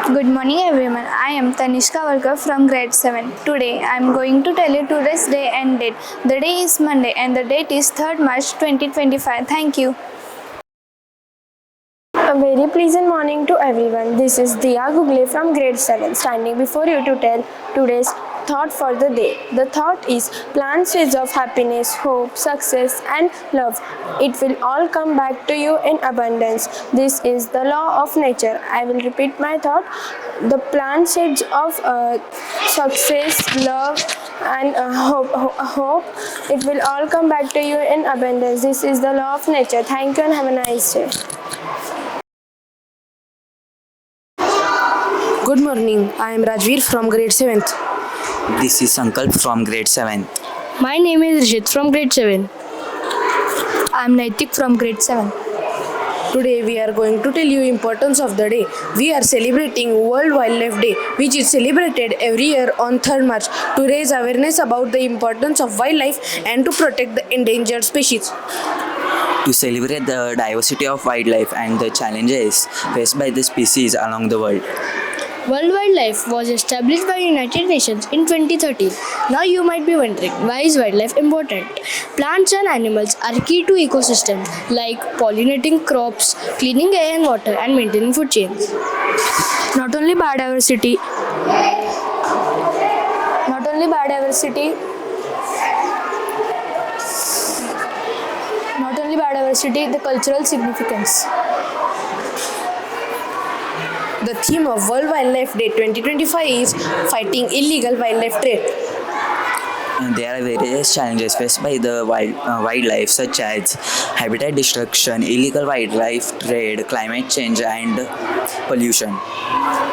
Good morning everyone. I am Tanishka Walker from grade 7. Today I am going to tell you today's day and date. The day is Monday and the date is 3rd March 2025. Thank you. A very pleasant morning to everyone. This is Diya Gugle from grade 7 standing before you to tell today's thought for the day. The thought is plant seeds of happiness, hope, success and love. It will all come back to you in abundance. This is the law of nature. I will repeat my thought. The plant seeds of success, love and hope. It will all come back to you in abundance. This is the law of nature. Thank you and have a nice day. Good morning, I am Rajveer from grade 7th. This is Sankalp from grade 7. My name is Rishit from grade 7. I am Naitik from grade 7. Today we are going to tell you importance of the day. We are celebrating World Wildlife Day, which is celebrated every year on 3rd March to raise awareness about the importance of wildlife and to protect the endangered species. To celebrate the diversity of wildlife and the challenges faced by the species along the world. World Wildlife was established by United Nations in 2013. Now you might be wondering, why is wildlife important? Plants and animals are key to ecosystems like pollinating crops, cleaning air and water and maintaining food chains. Not only biodiversity, not only biodiversity, the cultural significance. The theme of World Wildlife Day 2025 is fighting illegal wildlife trade. There are various challenges faced by the wildlife such as habitat destruction, illegal wildlife trade, climate change and pollution.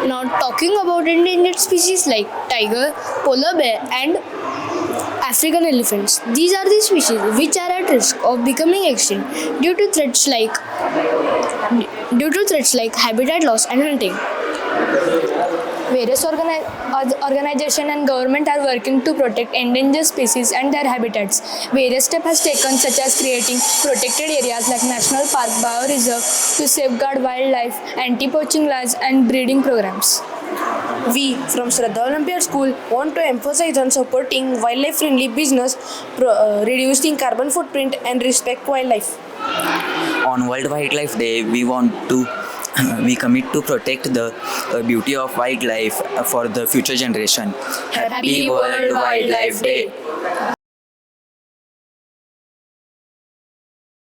Now talking about endangered species like tiger, polar bear and African elephants. These are the species which are at risk of becoming extinct due to threats like habitat loss and hunting. Various organizations and government are working to protect endangered species and their habitats. Various steps have taken such as creating protected areas like National Park, Bioreserve to safeguard wildlife, anti-poaching laws and breeding programs. We from Shraddha Olympiad School want to emphasize on supporting wildlife-friendly business, reducing carbon footprint and respect wildlife. On World Wildlife Day, we commit to protect the beauty of wildlife for the future generation. Happy World Wildlife Day!